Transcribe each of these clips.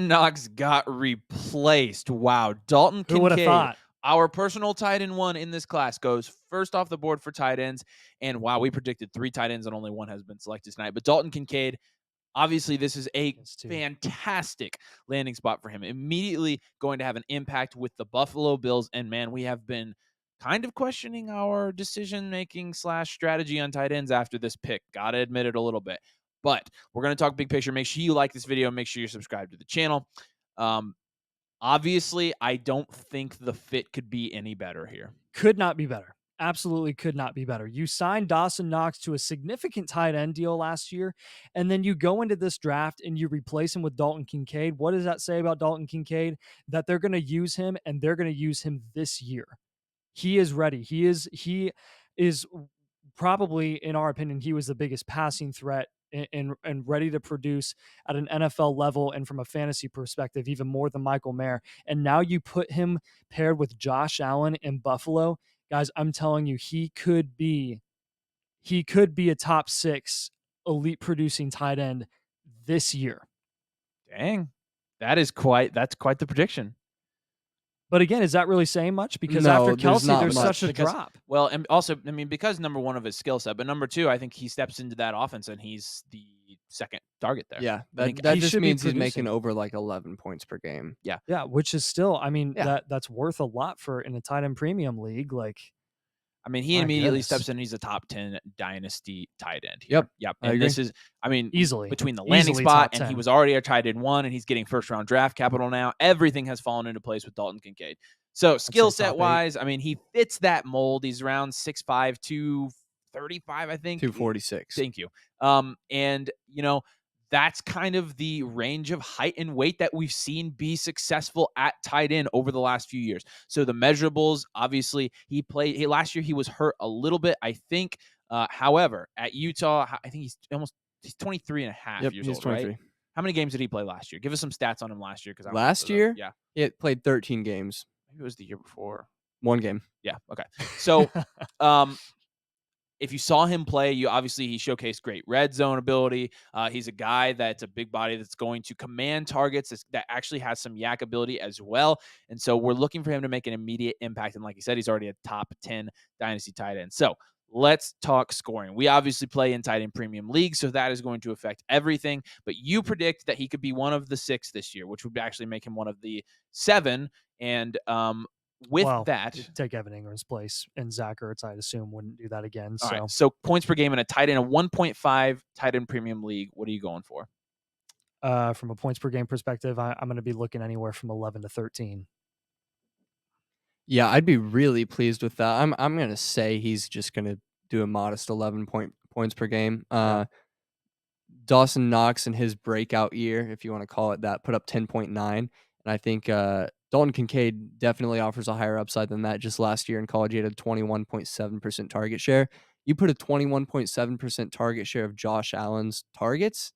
Knox got replaced. Wow. Dalton Who would have Kincaid, thought? our personal tight end one in this class, goes first off the board for tight ends. And wow, we predicted 3 tight ends and only one has been selected tonight. But Dalton Kincaid, obviously, this is a fantastic landing spot for him. Immediately going to have an impact with the Buffalo Bills. And man, we have been kind of questioning our decision-making / strategy on tight ends after this pick. Gotta admit it a little bit. But we're going to talk big picture. Make sure you like this video. Make sure you're subscribed to the channel. Obviously, I don't think the fit could be any better here. Could not be better. Absolutely could not be better. You signed Dawson Knox to a significant tight end deal last year, and then you go into this draft and you replace him with Dalton Kincaid. What does that say about Dalton Kincaid? That they're going to use him, and they're going to use him this year. He is ready. He is probably, in our opinion, he was the biggest passing threat and ready to produce at an NFL level and from a fantasy perspective, even more than Michael Mayer. And now you put him paired with Josh Allen in Buffalo. Guys, I'm telling you, he could be a top 6 elite producing tight end this year. Dang. That's quite the prediction. But again, is that really saying much? Because after Kelsey, there's such a drop. Well, and also, I mean, because number one of his skill set, but number two, I think he steps into that offense and he's the second target there. Yeah, that just means he's making over like 11 points per game. Yeah, yeah, which is still, I mean, that's worth a lot for in a tight end premium league. Like, I mean, he immediately steps in. He's a top 10 dynasty tight end. Here. Yep. And this is, I mean, easily between the landing spot and he was already a tight end 1 and he's getting first round draft capital now. Everything has fallen into place with Dalton Kincaid. So skill set wise, I mean, he fits that mold. He's around 6'5", 235, I think. 246. Thank you. And you know, that's kind of the range of height and weight that we've seen be successful at tight end over the last few years. So the measurables, obviously, last year he was hurt a little bit, I think. However, at Utah, I think he's 23 and a half years old, 23. Right? How many games did he play last year? Give us some stats on him last year. Last year? Yeah. He played 13 games. Maybe it was the year before. 1 game. Yeah. Okay. So, if you saw him play, he showcased great red zone ability. He's a guy that's a big body that's going to command targets that actually has some yak ability as well. And so we're looking for him to make an immediate impact. And like you said, he's already a top 10 dynasty tight end. So let's talk scoring. We obviously play in tight end premium league, so that is going to affect everything. But you predict that he could be one of the 6 this year, which would actually make him one of the 7. And that, take Evan Ingram's place, and Zach Ertz, I'd assume, wouldn't do that again. So, right, so points per game in a tight end, a 1.5 tight end premium league. What are you going for? From a points per game perspective, I'm going to be looking anywhere from 11 to 13. Yeah, I'd be really pleased with that. I'm going to say he's just going to do a modest 11 points per game. Dawson Knox in his breakout year, if you want to call it that, put up 10.9, and I think Dalton Kincaid definitely offers a higher upside than that. Just last year in college, he had a 21.7% target share. You put a 21.7% target share of Josh Allen's targets,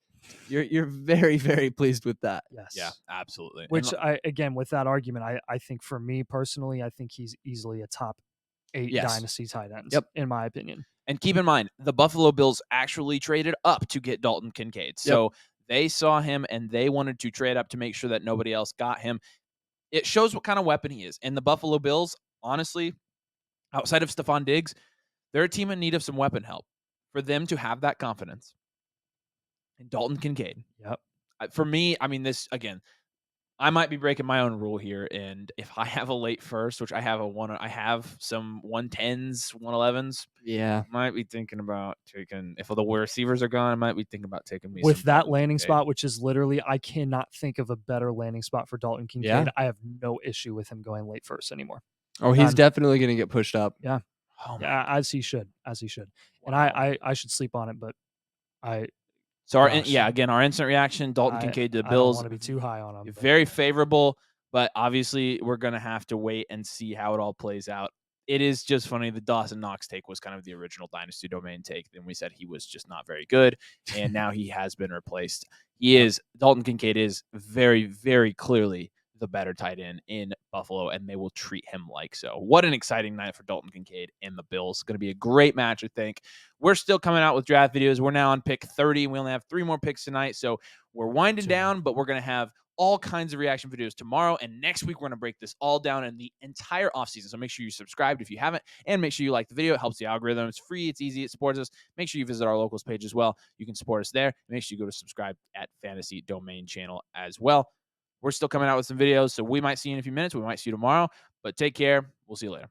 you're very, very pleased with that. Yes. Yeah, absolutely. Which again, with that argument, I think for me personally, I think he's easily a top 8 dynasty tight end, in my opinion. And keep in mind, the Buffalo Bills actually traded up to get Dalton Kincaid. So they saw him and they wanted to trade up to make sure that nobody else got him. It shows what kind of weapon he is. And the Buffalo Bills, honestly, outside of Stephon Diggs, they're a team in need of some weapon help. For them to have that confidence in Dalton Kincaid. Yep. For me, I mean, this, again, I might be breaking my own rule here. And if I have a late first, which I have some 110s, 111s. Yeah. I might be thinking about taking, if the receivers are gone, I might be thinking about taking me with that landing spot, which is literally, I cannot think of a better landing spot for Dalton Kincaid. Yeah. I have no issue with him going late first anymore. Oh, he's definitely going to get pushed up. Yeah. Oh as he should. Wow. And I should sleep on it, but So our instant reaction, Dalton Kincaid to the Bills. I don't want to be too high on him. Very favorable, but obviously we're going to have to wait and see how it all plays out. It is just funny. The Dawson Knox take was kind of the original Dynasty Domain take. Then we said he was just not very good, and now he has been replaced. Dalton Kincaid is very, very clearly the better tight end in Buffalo, and they will treat him like so. What an exciting night for Dalton Kincaid and the Bills. Going to be a great match, I think. We're still coming out with draft videos. We're now on pick 30. We only have 3 more picks tonight, so we're winding down, but we're going to have all kinds of reaction videos tomorrow. And next week, we're going to break this all down in the entire offseason. So make sure you subscribed if you haven't, and make sure you like the video. It helps the algorithm. It's free. It's easy. It supports us. Make sure you visit our locals page as well. You can support us there. Make sure you go to subscribe at Fantasy Domain channel as well. We're still coming out with some videos, so we might see you in a few minutes. We might see you tomorrow, but take care. We'll see you later.